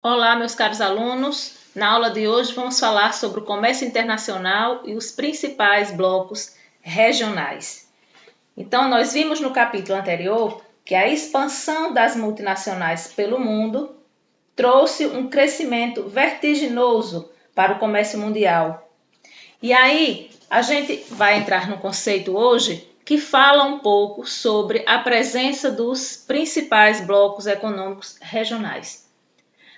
Olá, meus caros alunos. Na aula de hoje vamos falar sobre o comércio internacional e os principais blocos regionais. Então, nós vimos no capítulo anterior que a expansão das multinacionais pelo mundo trouxe um crescimento vertiginoso para o comércio mundial. E aí, a gente vai entrar no conceito hoje que fala um pouco sobre a presença dos principais blocos econômicos regionais.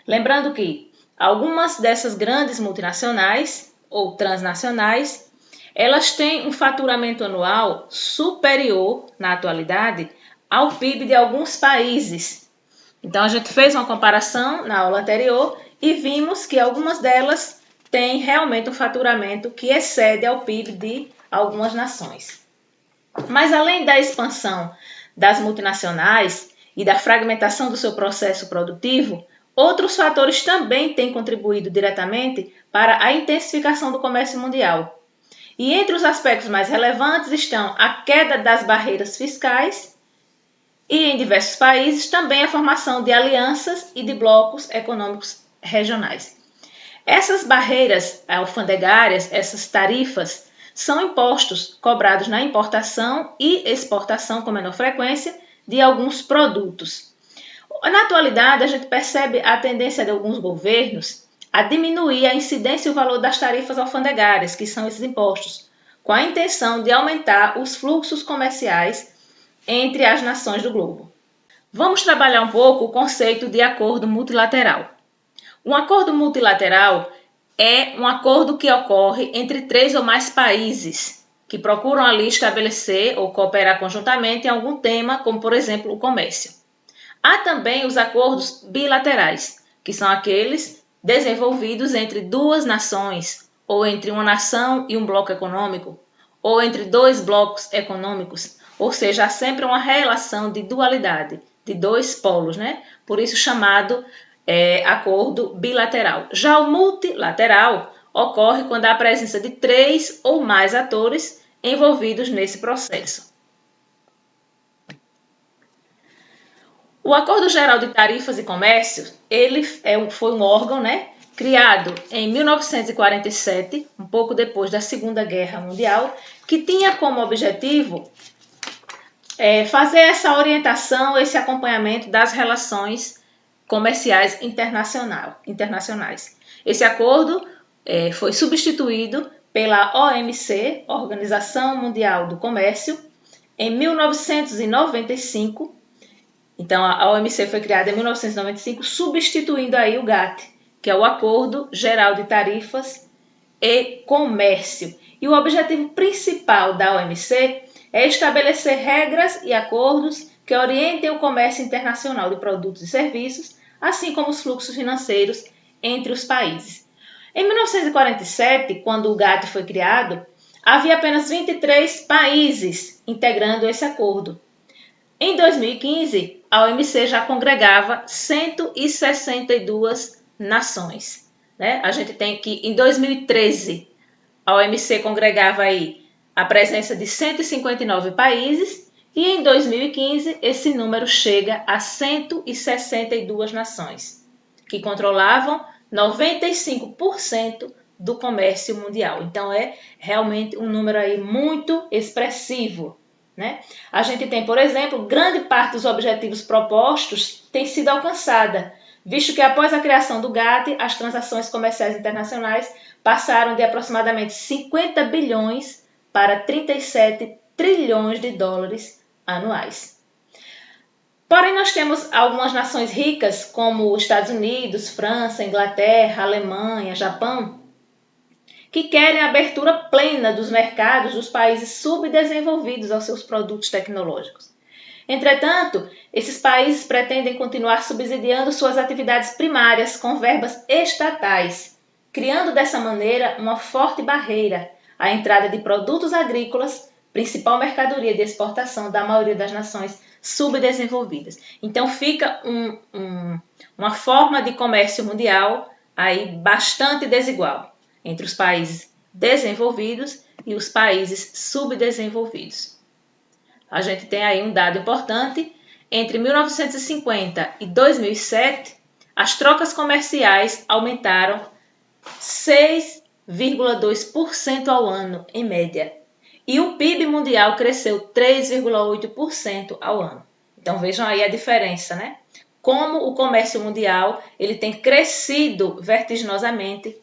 Lembrando que algumas dessas grandes multinacionais ou transnacionais, elas têm um faturamento anual superior, na atualidade, ao PIB de alguns países. Então, a gente fez uma comparação na aula anterior e vimos que algumas delas têm realmente um faturamento que excede ao PIB de algumas nações. Mas, além da expansão das multinacionais e da fragmentação do seu processo produtivo, outros fatores também têm contribuído diretamente para a intensificação do comércio mundial. E entre os aspectos mais relevantes estão a queda das barreiras fiscais e, em diversos países, também a formação de alianças e de blocos econômicos regionais. Essas barreiras alfandegárias, essas tarifas, são impostos cobrados na importação e exportação com menor frequência de alguns produtos. Na atualidade, a gente percebe a tendência de alguns governos a diminuir a incidência e o valor das tarifas alfandegárias, que são esses impostos, com a intenção de aumentar os fluxos comerciais entre as nações do globo. Vamos trabalhar um pouco o conceito de acordo multilateral. Um acordo multilateral é um acordo que ocorre entre 3 ou mais países que procuram ali estabelecer ou cooperar conjuntamente em algum tema, como por exemplo o comércio. Há também os acordos bilaterais, que são aqueles desenvolvidos entre duas nações, ou entre uma nação e um bloco econômico, ou entre dois blocos econômicos, ou seja, há sempre uma relação de dualidade, de dois polos, né? Por isso chamado acordo bilateral. Já o multilateral ocorre quando há a presença de 3 ou mais atores envolvidos nesse processo. O Acordo Geral de Tarifas e Comércio, foi um órgão, criado em 1947, um pouco depois da Segunda Guerra Mundial, que tinha como objetivo fazer essa orientação, esse acompanhamento das relações comerciais internacionais. Esse acordo foi substituído pela OMC, Organização Mundial do Comércio, em 1995. Então, a OMC foi criada em 1995, substituindo aí o GATT, que é o Acordo Geral de Tarifas e Comércio. E o objetivo principal da OMC é estabelecer regras e acordos que orientem o comércio internacional de produtos e serviços, assim como os fluxos financeiros entre os países. Em 1947, quando o GATT foi criado, havia apenas 23 países integrando esse acordo. Em 2015, a OMC já congregava 162 nações. A gente tem que, em 2013, a OMC congregava aí a presença de 159 países e em 2015 esse número chega a 162 nações, que controlavam 95% do comércio mundial. Então é realmente um número aí muito expressivo. A gente tem, por exemplo, grande parte dos objetivos propostos tem sido alcançada, visto que após a criação do GATT, as transações comerciais internacionais passaram de aproximadamente 50 bilhões para 37 trilhões de dólares anuais. Porém, nós temos algumas nações ricas, como os Estados Unidos, França, Inglaterra, Alemanha, Japão, que querem a abertura plena dos mercados dos países subdesenvolvidos aos seus produtos tecnológicos. Entretanto, esses países pretendem continuar subsidiando suas atividades primárias com verbas estatais, criando dessa maneira uma forte barreira à entrada de produtos agrícolas, principal mercadoria de exportação da maioria das nações subdesenvolvidas. Então fica uma forma de comércio mundial aí bastante desigual entre os países desenvolvidos e os países subdesenvolvidos. A gente tem aí um dado importante: entre 1950 e 2007, as trocas comerciais aumentaram 6,2% ao ano, em média. E o PIB mundial cresceu 3,8% ao ano. Então vejam aí a diferença, né? Como o comércio mundial ele tem crescido vertiginosamente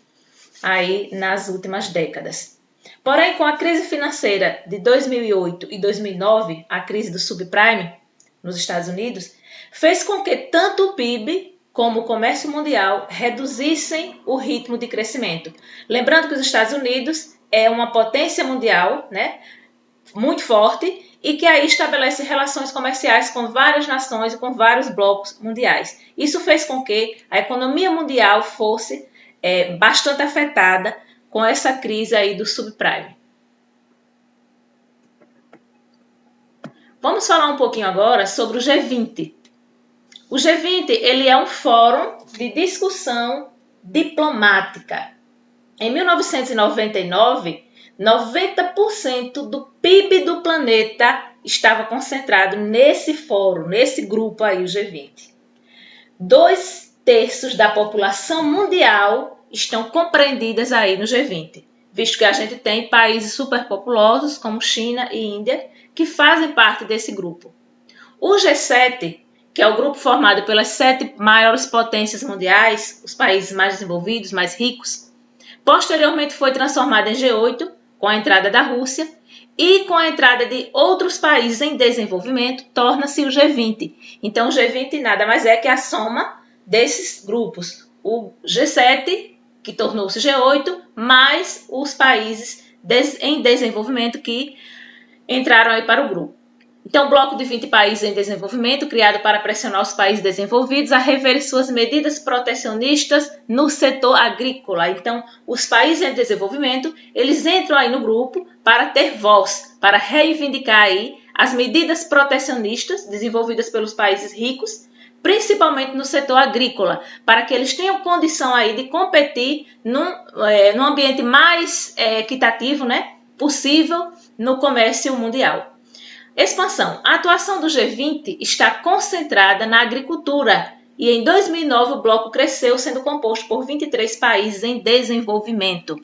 aí nas últimas décadas. Porém, com a crise financeira de 2008 e 2009, a crise do subprime nos Estados Unidos, fez com que tanto o PIB como o comércio mundial reduzissem o ritmo de crescimento. Lembrando que os Estados Unidos é uma potência mundial, né, muito forte, e que aí estabelece relações comerciais com várias nações e com vários blocos mundiais. Isso fez com que a economia mundial fosse bastante afetada com essa crise aí do subprime. Vamos falar um pouquinho agora sobre o G20. O G20 ele é um fórum de discussão diplomática. Em 1999, 90% do PIB do planeta estava concentrado nesse fórum, nesse grupo aí, o G20. 2/3 da população mundial estão compreendidas aí no G20, visto que a gente tem países superpopulosos como China e Índia que fazem parte desse grupo. O G7, que é o grupo formado pelas 7 maiores potências mundiais, os países mais desenvolvidos, mais ricos, posteriormente foi transformado em G8 com a entrada da Rússia e com a entrada de outros países em desenvolvimento, torna-se o G20. Então, o G20 nada mais é que a soma desses grupos. O G7, que tornou-se G8, mais os países em desenvolvimento que entraram aí para o grupo. Então, o bloco de 20 países em desenvolvimento, criado para pressionar os países desenvolvidos a reverem suas medidas protecionistas no setor agrícola. Então, os países em desenvolvimento, eles entram aí no grupo para ter voz, para reivindicar aí as medidas protecionistas desenvolvidas pelos países ricos, principalmente no setor agrícola, para que eles tenham condição aí de competir num ambiente mais equitativo, né, possível no comércio mundial. Expansão. A atuação do G20 está concentrada na agricultura e em 2009 o bloco cresceu, sendo composto por 23 países em desenvolvimento.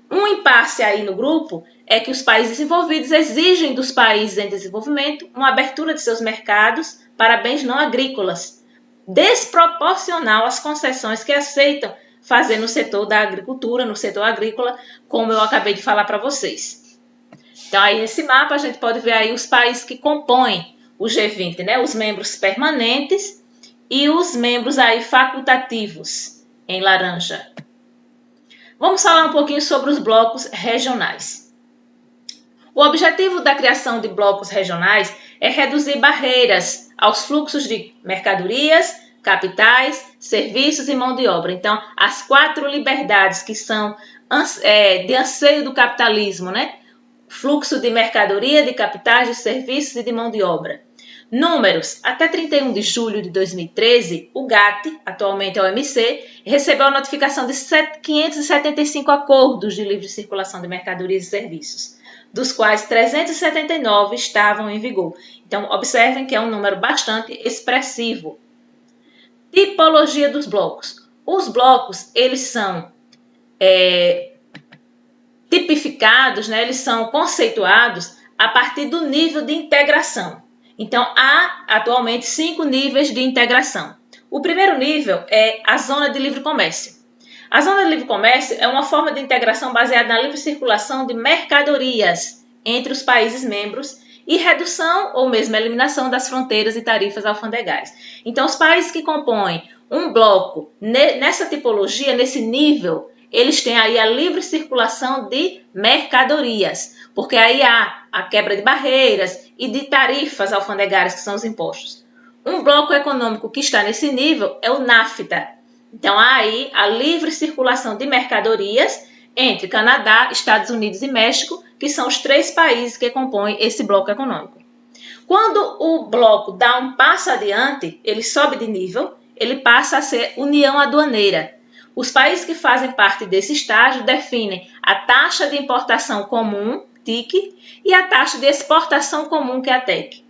Um impasse aí no grupo é que os países desenvolvidos exigem dos países em desenvolvimento uma abertura de seus mercados para bens não agrícolas, desproporcional às concessões que aceitam fazer no setor da agricultura, no setor agrícola, como eu acabei de falar para vocês. Então, aí nesse mapa a gente pode ver aí os países que compõem o G20, né? Os membros permanentes e os membros aí facultativos, em laranja. Vamos falar um pouquinho sobre os blocos regionais. O objetivo da criação de blocos regionais é reduzir barreiras aos fluxos de mercadorias, capitais, serviços e mão de obra. Então, as 4 liberdades que são de anseio do capitalismo, né? Fluxo de mercadoria, de capitais, de serviços e de mão de obra. Números. Até 31 de julho de 2013, o GATT, atualmente é o OMC, recebeu a notificação de 575 acordos de livre circulação de mercadorias e serviços, dos quais 379 estavam em vigor. Então, observem que é um número bastante expressivo. Tipologia dos blocos. Os blocos, eles são tipificados, né? Eles são conceituados a partir do nível de integração. Então, há atualmente 5 níveis de integração. O primeiro nível é a zona de livre comércio. A zona de livre comércio é uma forma de integração baseada na livre circulação de mercadorias entre os países membros e redução ou mesmo eliminação das fronteiras e tarifas alfandegárias. Então, os países que compõem um bloco nessa tipologia, nesse nível, eles têm aí a livre circulação de mercadorias, porque aí há a quebra de barreiras e de tarifas alfandegárias, que são os impostos. Um bloco econômico que está nesse nível é o NAFTA. Então, há aí a livre circulação de mercadorias entre Canadá, Estados Unidos e México, que são os 3 países que compõem esse bloco econômico. Quando o bloco dá um passo adiante, ele sobe de nível, ele passa a ser União Aduaneira. Os países que fazem parte desse estágio definem a taxa de importação comum, TIC, e a taxa de exportação comum, que é a TEC.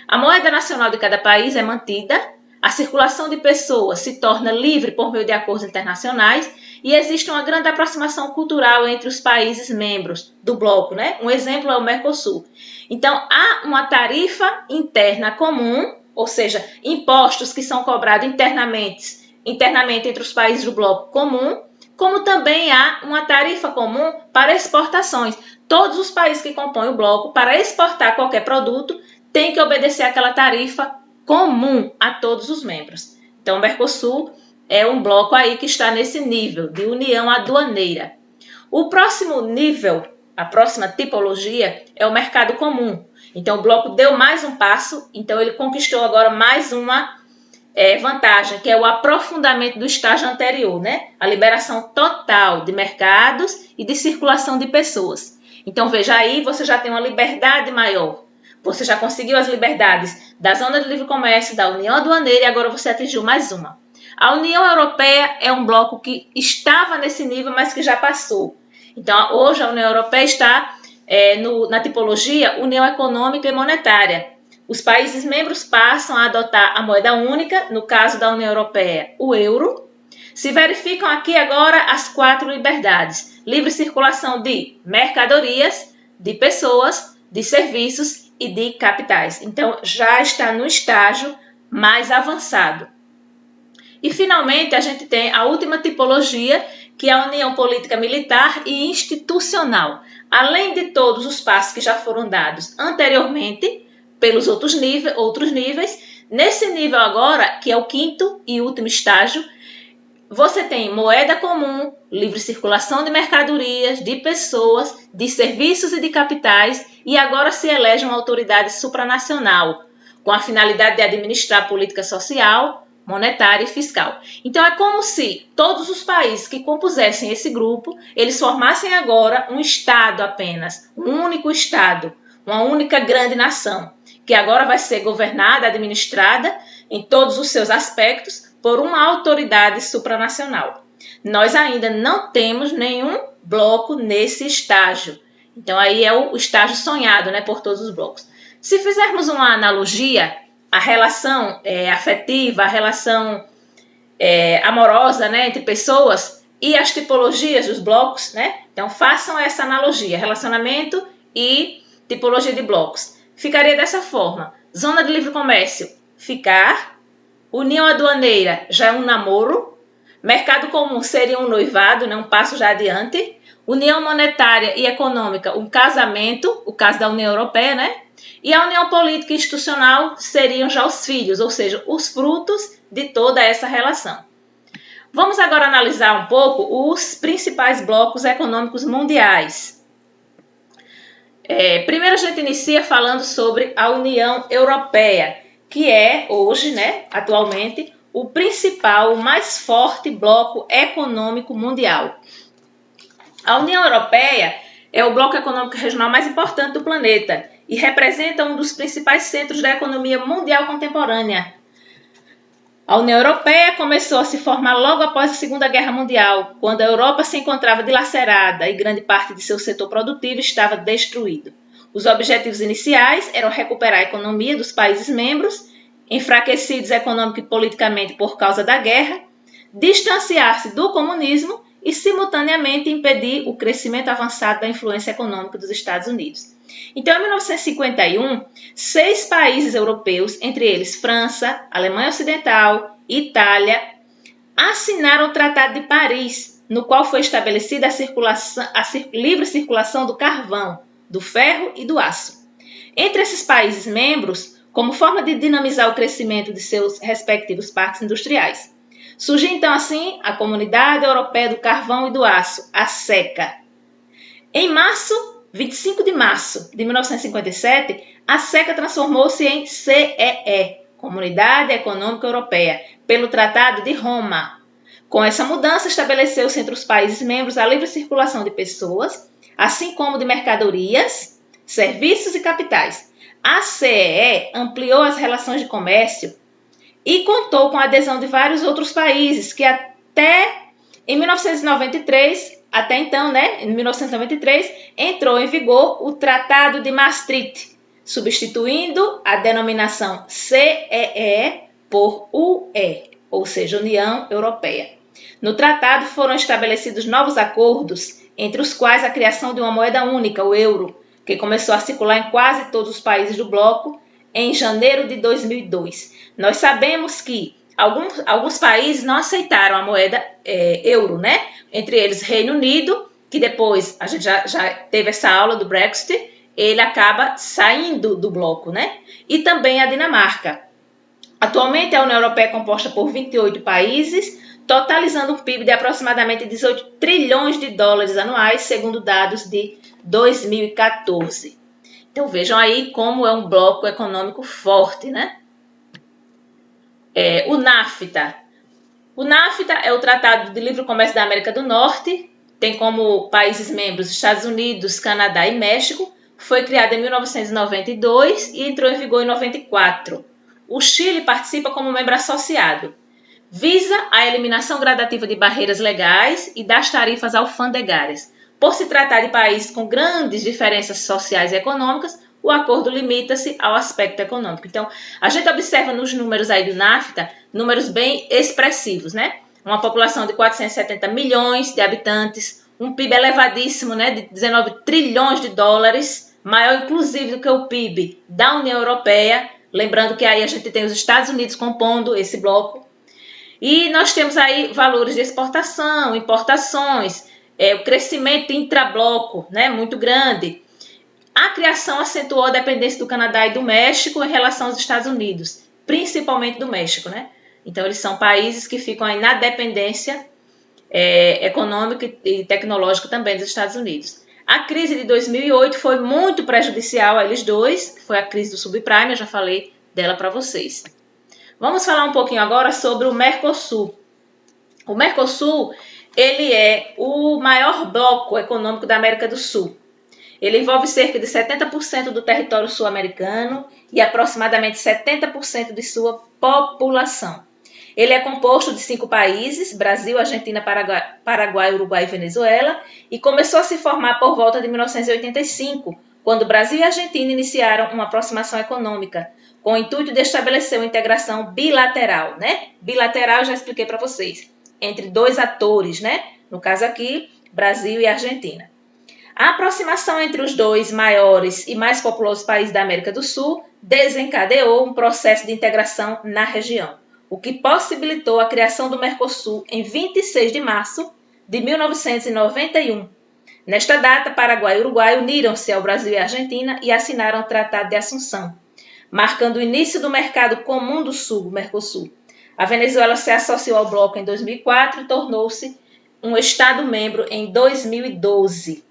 A moeda nacional de cada país é mantida, a circulação de pessoas se torna livre por meio de acordos internacionais e existe uma grande aproximação cultural entre os países membros do bloco, né? Um exemplo é o Mercosul. Então, há uma tarifa interna comum, ou seja, impostos que são cobrados internamente entre os países do bloco comum, como também há uma tarifa comum para exportações. Todos os países que compõem o bloco, para exportar qualquer produto, têm que obedecer àquela tarifa comum a todos os membros. Então, o Mercosul é um bloco aí que está nesse nível de união aduaneira. O próximo nível, a próxima tipologia, é o mercado comum. Então, o bloco deu mais um passo, então ele conquistou agora mais uma vantagem, que é o aprofundamento do estágio anterior, né? A liberação total de mercados e de circulação de pessoas. Então, veja aí, você já tem uma liberdade maior. Você já conseguiu as liberdades da Zona de Livre Comércio, da União Aduaneira e agora você atingiu mais uma. A União Europeia é um bloco que estava nesse nível, mas que já passou. Então, hoje a União Europeia está na tipologia União Econômica e Monetária. Os países membros passam a adotar a moeda única, no caso da União Europeia, o euro. Se verificam aqui agora as 4 liberdades: livre circulação de mercadorias, de pessoas, de serviços e de capitais. Então, já está no estágio mais avançado. E, finalmente, a gente tem a última tipologia, que é a União Política Militar e Institucional. Além de todos os passos que já foram dados anteriormente, pelos outros níveis, nesse nível agora, que é o 5º e último estágio, você tem moeda comum, livre circulação de mercadorias, de pessoas, de serviços e de capitais, e agora se elege uma autoridade supranacional, com a finalidade de administrar a política social, monetária e fiscal. Então, é como se todos os países que compusessem esse grupo, eles formassem agora um Estado apenas, um único Estado, uma única grande nação, que agora vai ser governada, administrada em todos os seus aspectos por uma autoridade supranacional. Nós ainda não temos nenhum bloco nesse estágio. Então, aí é o estágio sonhado, né, por todos os blocos. Se fizermos uma analogia, a relação afetiva, a relação amorosa, né, entre pessoas e as tipologias dos blocos, né? Então, façam essa analogia, relacionamento e tipologia de blocos. Ficaria dessa forma: Zona de Livre Comércio, ficar. União Aduaneira já é um namoro. Mercado Comum seria um noivado, né, um passo já adiante. União Monetária e Econômica, um casamento, o caso da União Europeia, né? E a União Política e Institucional seriam já os filhos, ou seja, os frutos de toda essa relação. Vamos agora analisar um pouco os principais blocos econômicos mundiais. Primeiro a gente inicia falando sobre a União Europeia, que é hoje, né, atualmente, o principal, o mais forte bloco econômico mundial. A União Europeia é o bloco econômico regional mais importante do planeta e representa um dos principais centros da economia mundial contemporânea. A União Europeia começou a se formar logo após a Segunda Guerra Mundial, quando a Europa se encontrava dilacerada e grande parte de seu setor produtivo estava destruído. Os objetivos iniciais eram recuperar a economia dos países membros, enfraquecidos econômica e politicamente por causa da guerra, distanciar-se do comunismo e, simultaneamente, impedir o crescimento avançado da influência econômica dos Estados Unidos. Então, em 1951, 6 países europeus, entre eles França, Alemanha Ocidental e Itália, assinaram o Tratado de Paris, no qual foi estabelecida a livre circulação do carvão, do ferro e do aço. Entre esses países membros, como forma de dinamizar o crescimento de seus respectivos parques industriais, surgiu então assim a Comunidade Europeia do Carvão e do Aço, a CECA. Em 25 de março de 1957, a CECA transformou-se em CEE, Comunidade Econômica Europeia, pelo Tratado de Roma. Com essa mudança, estabeleceu-se entre os países membros a livre circulação de pessoas, assim como de mercadorias, serviços e capitais. A CEE ampliou as relações de comércio e contou com a adesão de vários outros países que até em 1993, até então, né, em 1993, entrou em vigor o Tratado de Maastricht, substituindo a denominação CEE por UE, ou seja, União Europeia. No tratado foram estabelecidos novos acordos, entre os quais a criação de uma moeda única, o euro, que começou a circular em quase todos os países do bloco em janeiro de 2002. Nós sabemos que alguns países não aceitaram a moeda euro, né? Entre eles Reino Unido, que depois a gente já teve essa aula do Brexit, ele acaba saindo do bloco, né? E também a Dinamarca. Atualmente a União Europeia é composta por 28 países, totalizando um PIB de aproximadamente 18 trilhões de dólares anuais, segundo dados de 2014. Então vejam aí como é um bloco econômico forte, né? O NAFTA. O NAFTA é o Tratado de Livre Comércio da América do Norte, tem como países membros Estados Unidos, Canadá e México, foi criado em 1992 e entrou em vigor em 94. O Chile participa como membro associado. Visa a eliminação gradativa de barreiras legais e das tarifas alfandegárias. Por se tratar de países com grandes diferenças sociais e econômicas, o acordo limita-se ao aspecto econômico. Então, a gente observa nos números aí do NAFTA, números bem expressivos, né? Uma população de 470 milhões de habitantes, um PIB elevadíssimo, né, de 19 trilhões de dólares, maior inclusive do que o PIB da União Europeia, lembrando que aí a gente tem os Estados Unidos compondo esse bloco. E nós temos aí valores de exportação, importações, o crescimento intrabloco, né, muito grande. A criação acentuou a dependência do Canadá e do México em relação aos Estados Unidos, principalmente do México, né? Então, eles são países que ficam aí na dependência econômica e tecnológica também dos Estados Unidos. A crise de 2008 foi muito prejudicial a eles dois, foi a crise do subprime, eu já falei dela para vocês. Vamos falar um pouquinho agora sobre o Mercosul. O Mercosul, ele é o maior bloco econômico da América do Sul. Ele envolve cerca de 70% do território sul-americano e aproximadamente 70% de sua população. Ele é composto de 5 países, Brasil, Argentina, Paraguai, Uruguai e Venezuela, e começou a se formar por volta de 1985, quando Brasil e Argentina iniciaram uma aproximação econômica, com o intuito de estabelecer uma integração bilateral, né? Bilateral, já expliquei para vocês, entre dois atores, né? No caso aqui, Brasil e Argentina. A aproximação entre os dois maiores e mais populosos países da América do Sul desencadeou um processo de integração na região, o que possibilitou a criação do Mercosul em 26 de março de 1991. Nesta data, Paraguai e Uruguai uniram-se ao Brasil e Argentina e assinaram o Tratado de Assunção, marcando o início do Mercado Comum do Sul, o Mercosul. A Venezuela se associou ao bloco em 2004 e tornou-se um Estado-membro em 2012.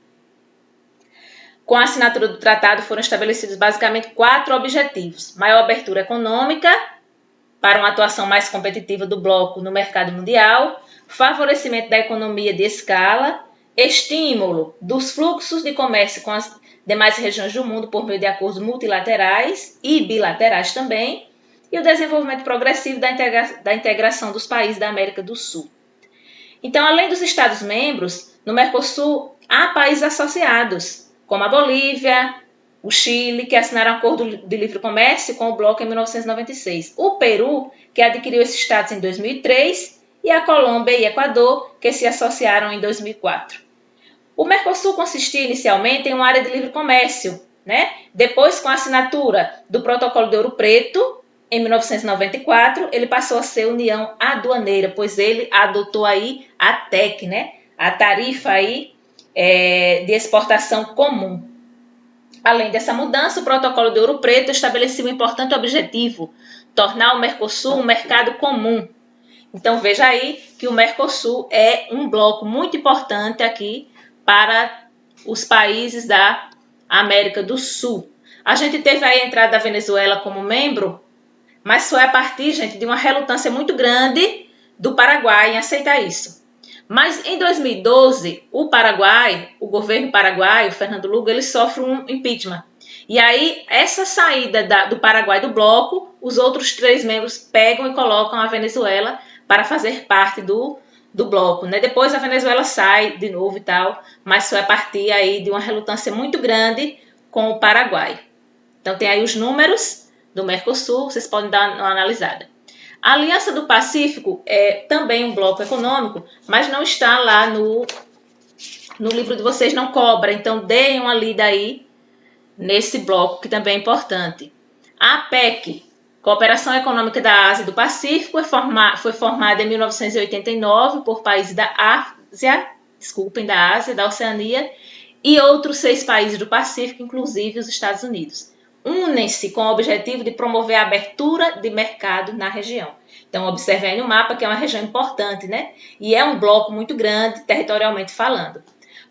Com a assinatura do tratado foram estabelecidos basicamente 4 objetivos: maior abertura econômica, para uma atuação mais competitiva do bloco no mercado mundial, favorecimento da economia de escala, estímulo dos fluxos de comércio com as demais regiões do mundo por meio de acordos multilaterais e bilaterais também, e o desenvolvimento progressivo da integração dos países da América do Sul. Então, além dos Estados-membros, no Mercosul há países associados, como a Bolívia, o Chile, que assinaram acordo de livre comércio com o bloco em 1996, o Peru, que adquiriu esses status em 2003, e a Colômbia e Equador, que se associaram em 2004. O Mercosul consistia inicialmente em uma área de livre comércio, né? Depois, com a assinatura do Protocolo de Ouro Preto, em 1994, ele passou a ser União Aduaneira, pois ele adotou aí a TEC, né? A tarifa aí de exportação comum. Além dessa mudança, o Protocolo de Ouro Preto estabeleceu um importante objetivo: tornar o Mercosul um mercado comum. Então veja aí que o Mercosul é um bloco muito importante aqui para os países da América do Sul. A gente teve aí a entrada da Venezuela como membro, mas foi a partir, gente, de uma relutância muito grande do Paraguai em aceitar isso. Mas em 2012, o Paraguai, o governo paraguaio, Fernando Lugo, ele sofre um impeachment. E aí, essa saída do Paraguai do bloco, os outros 3 membros pegam e colocam a Venezuela para fazer parte do bloco, né? Depois a Venezuela sai de novo e tal, mas foi a partir aí de uma relutância muito grande com o Paraguai. Então tem aí os números do Mercosul, vocês podem dar uma analisada. A Aliança do Pacífico é também um bloco econômico, mas não está lá no livro de vocês, não cobra. Então, deem uma lida aí nesse bloco, que também é importante. A APEC, Cooperação Econômica da Ásia e do Pacífico, foi formada em 1989 por países da Ásia, da Oceania, e outros 6 países do Pacífico, inclusive os Estados Unidos. Unem-se com o objetivo de promover a abertura de mercado na região. Então, observem aí no mapa que é uma região importante, né? E é um bloco muito grande, territorialmente falando.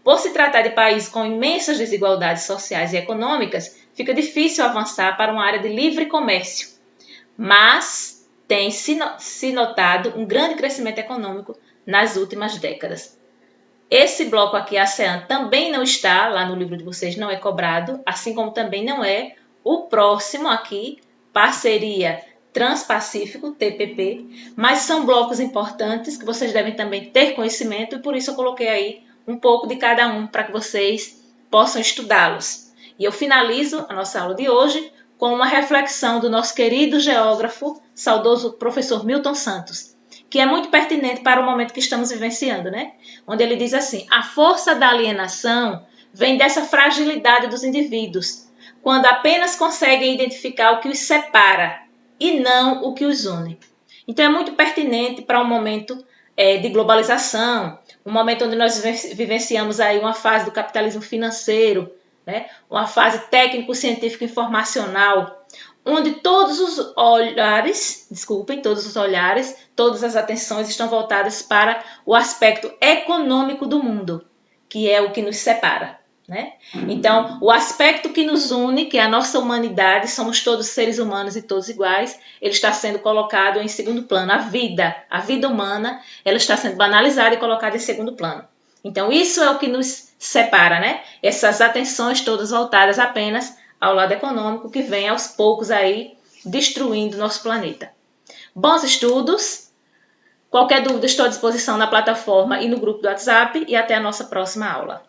Por se tratar de países com imensas desigualdades sociais e econômicas, fica difícil avançar para uma área de livre comércio. Mas tem se notado um grande crescimento econômico nas últimas décadas. Esse bloco aqui, a ASEAN, também não está lá no livro de vocês, não é cobrado, assim como também não é o próximo aqui, Parceria Transpacífico, TPP, mas são blocos importantes que vocês devem também ter conhecimento e por isso eu coloquei aí um pouco de cada um para que vocês possam estudá-los. E eu finalizo a nossa aula de hoje com uma reflexão do nosso querido geógrafo, saudoso professor Milton Santos, que é muito pertinente para o momento que estamos vivenciando, né? Onde ele diz assim: a força da alienação vem dessa fragilidade dos indivíduos, quando apenas conseguem identificar o que os separa e não o que os une. Então é muito pertinente para um momento de globalização, um momento onde nós vivenciamos aí uma fase do capitalismo financeiro, né? Uma fase técnico-científico informacional, onde todos os olhares, todas as atenções estão voltadas para o aspecto econômico do mundo, que é o que nos separa, né? Então, o aspecto que nos une, que é a nossa humanidade, somos todos seres humanos e todos iguais, ele está sendo colocado em segundo plano. A vida humana, ela está sendo banalizada e colocada em segundo plano. Então, isso é o que nos separa, né? Essas atenções todas voltadas apenas ao lado econômico, que vem aos poucos aí destruindo nosso planeta. Bons estudos! Qualquer dúvida, estou à disposição na plataforma e no grupo do WhatsApp, e até a nossa próxima aula.